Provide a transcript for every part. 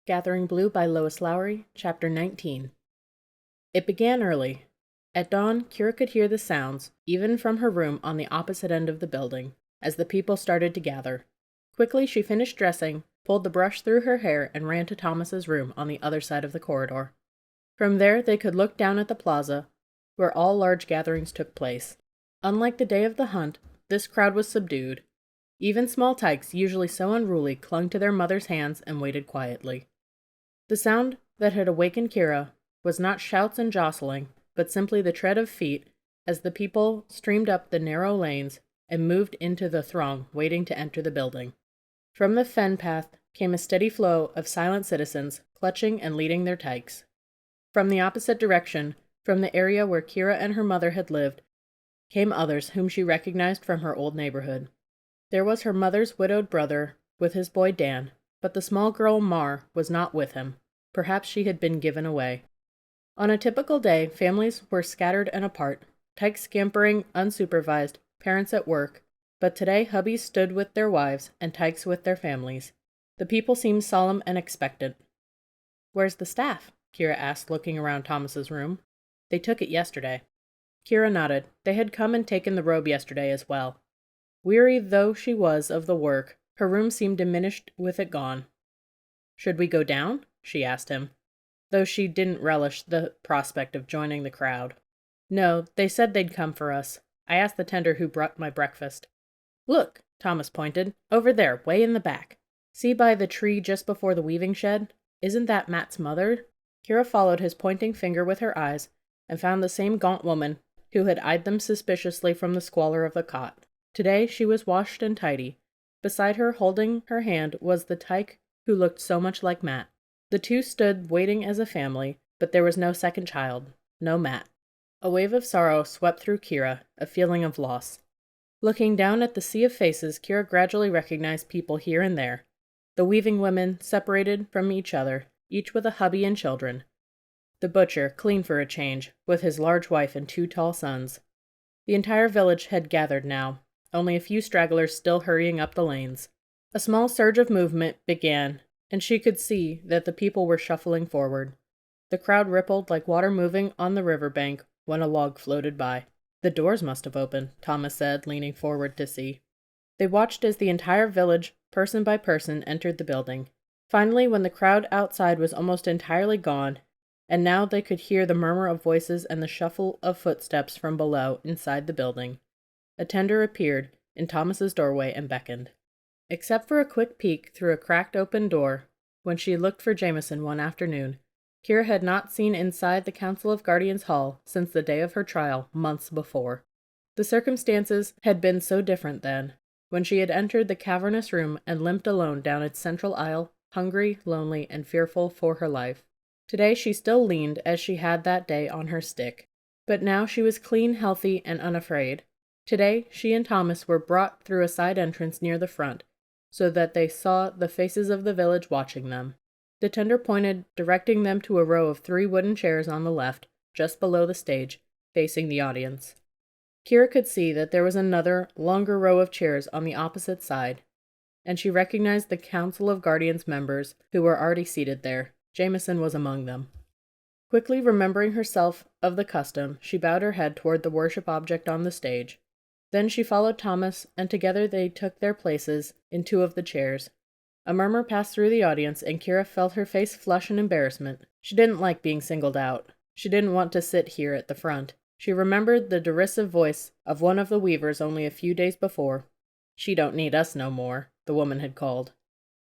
Gathering Blue by Lois Lowry, Chapter 19. It began early. At dawn, Kira could hear the sounds, even from her room on the opposite end of the building, as the people started to gather. Quickly, she finished dressing, pulled the brush through her hair, and ran to Thomas's room on the other side of the corridor. From there, they could look down at the plaza, where all large gatherings took place. Unlike the day of the hunt, this crowd was subdued. Even small tykes, usually so unruly, clung to their mother's hands and waited quietly. The sound that had awakened Kira was not shouts and jostling, but simply the tread of feet as the people streamed up the narrow lanes and moved into the throng waiting to enter the building. From the fen path came a steady flow of silent citizens, clutching and leading their tykes. From the opposite direction, from the area where Kira and her mother had lived, came others whom she recognized from her old neighborhood. There was her mother's widowed brother with his boy Dan, but the small girl Mar was not with him. Perhaps she had been given away. On a typical day, families were scattered and apart, tykes scampering unsupervised, parents at work, but today hubbies stood with their wives and tykes with their families. The people seemed solemn and expectant. "Where's the staff?" Kira asked, looking around Thomas's room. "They took it yesterday." Kira nodded. They had come and taken the robe yesterday as well. Weary though she was of the work, her room seemed diminished with it gone. "Should we go down?" she asked him, though she didn't relish the prospect of joining the crowd. "No, they said they'd come for us. I asked the tender who brought my breakfast." "Look," Thomas pointed, "over there, way in the back. See by the tree just before the weaving shed? Isn't that Matt's mother?" Kira followed his pointing finger with her eyes and found the same gaunt woman who had eyed them suspiciously from the squalor of the cot. Today she was washed and tidy. Beside her, holding her hand, was the tyke who looked so much like Matt. The two stood waiting as a family, but there was no second child, no Matt. A wave of sorrow swept through Kira, a feeling of loss. Looking down at the sea of faces, Kira gradually recognized people here and there. The weaving women, separated from each other, each with a hubby and children. The butcher, clean for a change, with his large wife and two tall sons. The entire village had gathered now, only a few stragglers still hurrying up the lanes. A small surge of movement began, and she could see that the people were shuffling forward. The crowd rippled like water moving on the river bank when a log floated by. "The doors must have opened," Thomas said, leaning forward to see. They watched as the entire village, person by person, entered the building. Finally, when the crowd outside was almost entirely gone, and now they could hear the murmur of voices and the shuffle of footsteps from below inside the building, a tender appeared in Thomas's doorway and beckoned. Except for a quick peek through a cracked open door, when she looked for Jameson one afternoon, Kira had not seen inside the Council of Guardians Hall since the day of her trial, months before. The circumstances had been so different then, when she had entered the cavernous room and limped alone down its central aisle, hungry, lonely, and fearful for her life. Today she still leaned as she had that day on her stick, but now she was clean, healthy, and unafraid. Today she and Thomas were brought through a side entrance near the front, so that they saw the faces of the village watching them. The tender pointed, directing them to a row of 3 wooden chairs on the left, just below the stage, facing the audience. Kira could see that there was another, longer row of chairs on the opposite side, and she recognized the Council of Guardians members who were already seated there. Jameson was among them. Quickly remembering herself of the custom, she bowed her head toward the worship object on the stage. Then she followed Thomas, and together they took their places in 2 of the chairs. A murmur passed through the audience, and Kira felt her face flush in embarrassment. She didn't like being singled out. She didn't want to sit here at the front. She remembered the derisive voice of one of the weavers only a few days before. "She don't need us no more," the woman had called.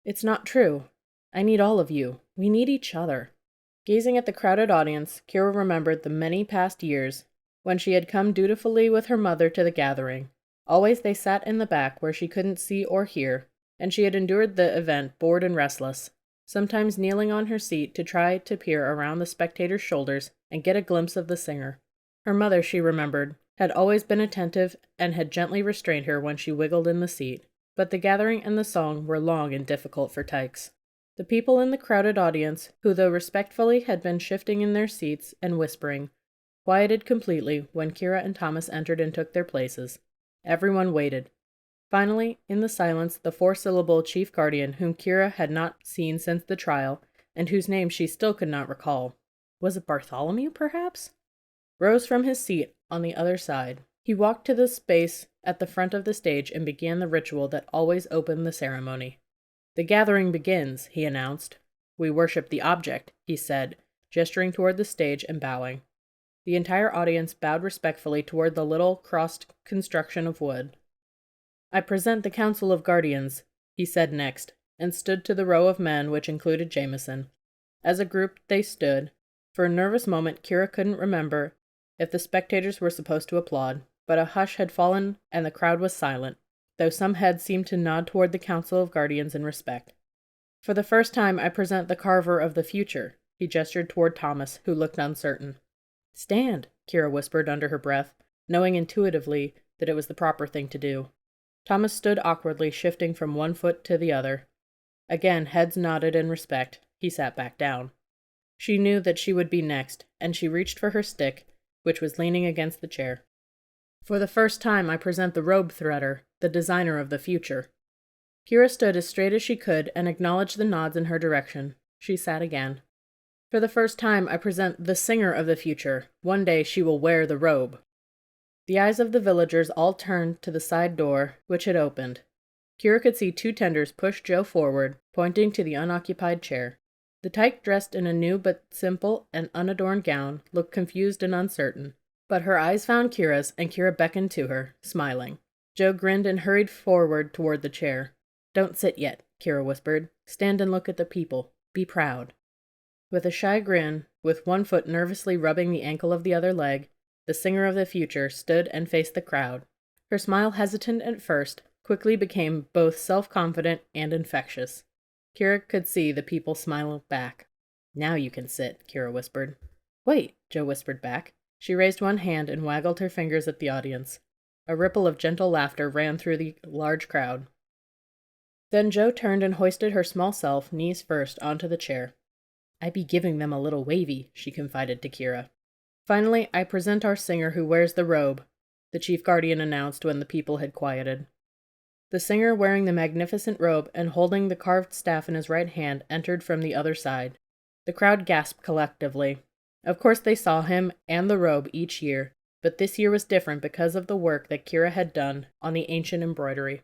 "It's not true. I need all of you. We need each other." Gazing at the crowded audience, Kira remembered the many past years when she had come dutifully with her mother to the gathering. Always they sat in the back where she couldn't see or hear, and she had endured the event bored and restless, sometimes kneeling on her seat to try to peer around the spectators' shoulders and get a glimpse of the singer. Her mother, she remembered, had always been attentive and had gently restrained her when she wiggled in the seat, but the gathering and the song were long and difficult for tykes. The people in the crowded audience, who though respectfully had been shifting in their seats and whispering, quieted completely when Kira and Thomas entered and took their places. Everyone waited. Finally, in the silence, the 4-syllable chief guardian, whom Kira had not seen since the trial, and whose name she still could not recall. Was it Bartholomew, perhaps? Rose from his seat on the other side. He walked to the space at the front of the stage and began the ritual that always opened the ceremony. "The gathering begins," he announced. "We worship the object," he said, gesturing toward the stage and bowing. The entire audience bowed respectfully toward the little crossed construction of wood. "I present the Council of Guardians," he said next, and stood to the row of men, which included Jameson. As a group, they stood. For a nervous moment, Kira couldn't remember if the spectators were supposed to applaud, but a hush had fallen and the crowd was silent, though some heads seemed to nod toward the Council of Guardians in respect. "For the first time, I present the Carver of the Future," he gestured toward Thomas, who looked uncertain. "Stand," Kira whispered under her breath, knowing intuitively that it was the proper thing to do. Thomas stood awkwardly, shifting from one foot to the other. Again, heads nodded in respect. He sat back down. She knew that she would be next, and she reached for her stick, which was leaning against the chair. "For the first time, I present the robe threader, the designer of the future." Kira stood as straight as she could and acknowledged the nods in her direction. She sat again. "For the first time, I present the singer of the future. One day she will wear the robe." The eyes of the villagers all turned to the side door, which had opened. Kira could see two tenders push Joe forward, pointing to the unoccupied chair. The tyke, dressed in a new but simple and unadorned gown, looked confused and uncertain. But her eyes found Kira's, and Kira beckoned to her, smiling. Joe grinned and hurried forward toward the chair. "Don't sit yet," Kira whispered. "Stand and look at the people. Be proud." With a shy grin, with one foot nervously rubbing the ankle of the other leg, the singer of the future stood and faced the crowd. Her smile, hesitant at first, quickly became both self-confident and infectious. Kira could see the people smile back. "Now you can sit," Kira whispered. "Wait," Joe whispered back. She raised one hand and waggled her fingers at the audience. A ripple of gentle laughter ran through the large crowd. Then Joe turned and hoisted her small self, knees first, onto the chair. "I be giving them a little wavy," she confided to Kira. "Finally, I present our singer who wears the robe," the chief guardian announced when the people had quieted. The singer, wearing the magnificent robe and holding the carved staff in his right hand, entered from the other side. The crowd gasped collectively. Of course they saw him and the robe each year, but this year was different because of the work that Kira had done on the ancient embroidery.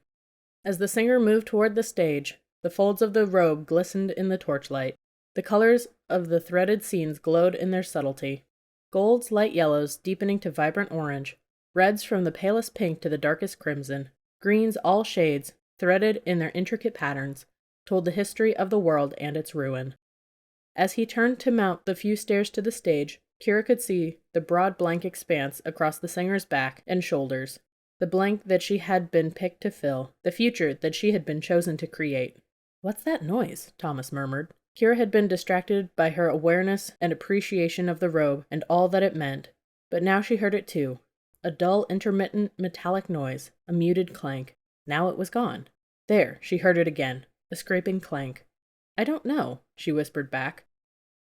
As the singer moved toward the stage, the folds of the robe glistened in the torchlight. The colors of the threaded scenes glowed in their subtlety. Golds, light yellows deepening to vibrant orange, reds from the palest pink to the darkest crimson, greens, all shades, threaded in their intricate patterns, told the history of the world and its ruin. As he turned to mount the few stairs to the stage, Kira could see the broad blank expanse across the singer's back and shoulders, the blank that she had been picked to fill, the future that she had been chosen to create. "What's that noise?" Thomas murmured. Kira had been distracted by her awareness and appreciation of the robe and all that it meant, but now she heard it too. A dull, intermittent, metallic noise, a muted clank. Now it was gone. There, she heard it again, a scraping clank. "I don't know," she whispered back.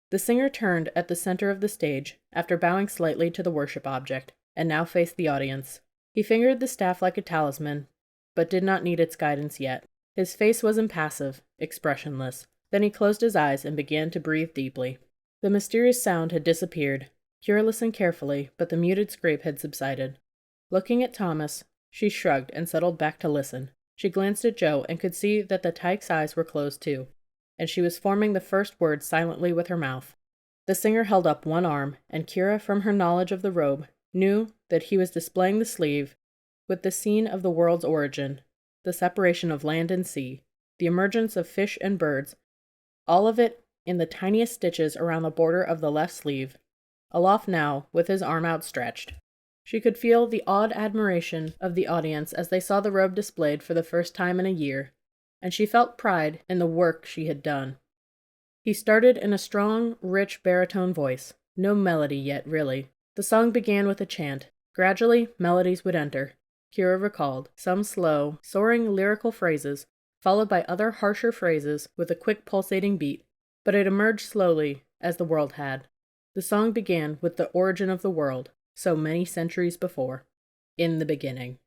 The singer turned at the center of the stage, after bowing slightly to the worship object, and now faced the audience. He fingered the staff like a talisman, but did not need its guidance yet. His face was impassive, expressionless. Then he closed his eyes and began to breathe deeply. The mysterious sound had disappeared. Kira listened carefully, but the muted scrape had subsided. Looking at Thomas, she shrugged and settled back to listen. She glanced at Joe and could see that the tyke's eyes were closed too, and she was forming the first words silently with her mouth. The singer held up one arm, and Kira, from her knowledge of the robe, knew that he was displaying the sleeve with the scene of the world's origin, the separation of land and sea, the emergence of fish and birds, all of it in the tiniest stitches around the border of the left sleeve, aloft now, with his arm outstretched. She could feel the awed admiration of the audience as they saw the robe displayed for the first time in a year, and she felt pride in the work she had done. He started in a strong, rich baritone voice. No melody yet, really. The song began with a chant. Gradually, melodies would enter. Kira recalled, some slow, soaring lyrical phrases, followed by other harsher phrases with a quick pulsating beat, but it emerged slowly, as the world had. The song began with the origin of the world, so many centuries before. In the beginning.